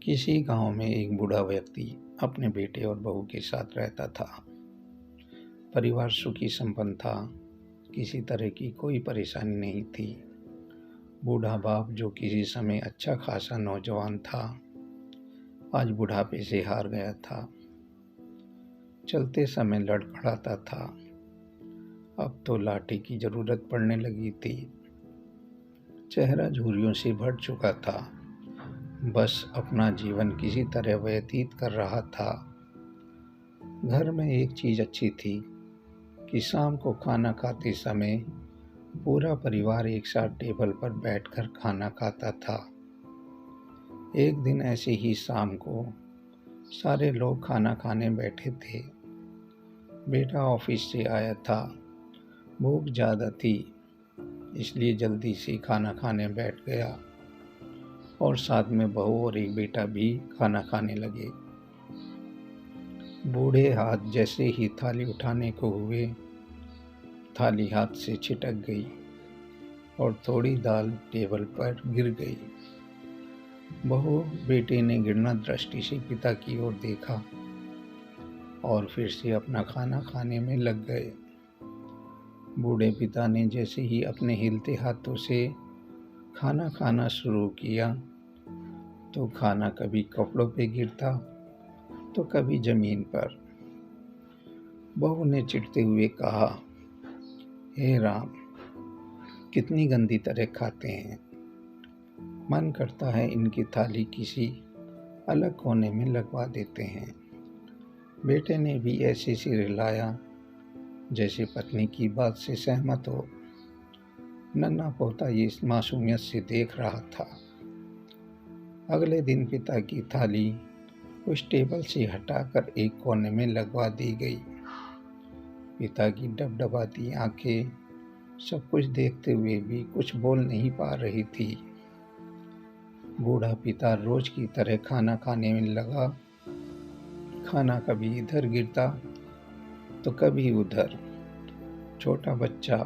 किसी गांव में एक बूढ़ा व्यक्ति अपने बेटे और बहू के साथ रहता था। परिवार सुखी संपन्न था, किसी तरह की कोई परेशानी नहीं थी। बूढ़ा बाप, जो किसी समय अच्छा खासा नौजवान था, आज बुढ़ापे से हार गया था। चलते समय लड़खड़ाता था, अब तो लाठी की जरूरत पड़ने लगी थी। चेहरा झुर्रियों से भर चुका था, बस अपना जीवन किसी तरह व्यतीत कर रहा था। घर में एक चीज अच्छी थी कि शाम को खाना खाते समय पूरा परिवार एक साथ टेबल पर बैठकर खाना खाता था। एक दिन ऐसे ही शाम को सारे लोग खाना खाने बैठे थे। बेटा ऑफिस से आया था, भूख ज़्यादा थी, इसलिए जल्दी से खाना खाने बैठ गया और साथ में बहू और एक बेटा भी खाना खाने लगे। बूढ़े हाथ जैसे ही थाली उठाने को हुए, थाली हाथ से छिटक गई और थोड़ी दाल टेबल पर गिर गई। बहू बेटे ने घृणा दृष्टि से पिता की ओर देखा और फिर से अपना खाना खाने में लग गए। बूढ़े पिता ने जैसे ही अपने हिलते हाथों से खाना खाना शुरू किया तो खाना कभी कपड़ों पे गिरता तो कभी जमीन पर। बहू ने चिढ़ते हुए कहा, हे राम, कितनी गंदी तरह खाते हैं। मन करता है इनकी थाली किसी अलग कोने में लगवा देते हैं। बेटे ने भी ऐसे सिर हिलाया जैसे पत्नी की बात से सहमत हो। नन्हा पोता ये मासूमियत से देख रहा था। अगले दिन पिता की थाली उस टेबल से हटाकर एक कोने में लगवा दी गई। पिता की डबडबाती आंखें सब कुछ देखते हुए भी कुछ बोल नहीं पा रही थी। बूढ़ा पिता रोज की तरह खाना खाने में लगा। खाना कभी इधर गिरता तो कभी उधर। छोटा बच्चा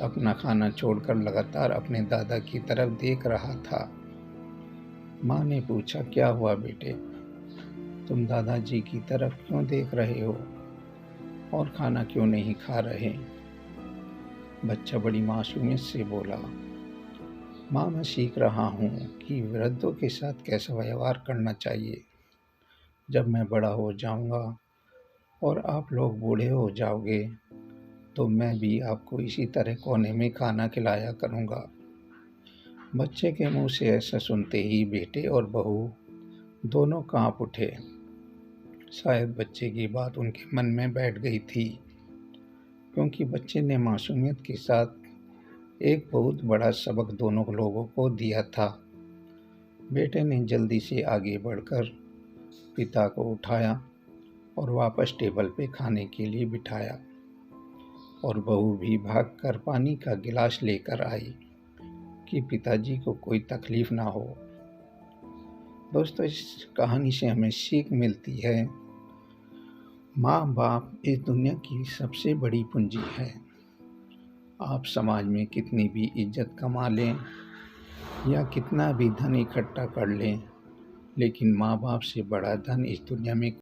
अपना खाना छोड़कर लगातार अपने दादा की तरफ देख रहा था। माँ ने पूछा, क्या हुआ बेटे, तुम दादाजी की तरफ क्यों देख रहे हो और खाना क्यों नहीं खा रहे? बच्चा बड़ी मासूमियत से बोला, माँ, मैं सीख रहा हूँ कि वृद्धों के साथ कैसा व्यवहार करना चाहिए। जब मैं बड़ा हो जाऊँगा और आप लोग बूढ़े हो जाओगे तो मैं भी आपको इसी तरह कोने में खाना खिलाया करूँगा। बच्चे के मुंह से ऐसा सुनते ही बेटे और बहू दोनों कांप उठे। शायद बच्चे की बात उनके मन में बैठ गई थी, क्योंकि बच्चे ने मासूमियत के साथ एक बहुत बड़ा सबक दोनों लोगों को दिया था। बेटे ने जल्दी से आगे बढ़कर पिता को उठाया और वापस टेबल पे खाने के लिए बिठाया, और बहू भी भागकर पानी का गिलास लेकर आई कि पिताजी को कोई तकलीफ ना हो। दोस्तों, इस कहानी से हमें सीख मिलती है, माँ बाप इस दुनिया की सबसे बड़ी पूंजी है। आप समाज में कितनी भी इज्जत कमा लें या कितना भी धन इकट्ठा कर लें, लेकिन माँ बाप से बड़ा धन इस दुनिया में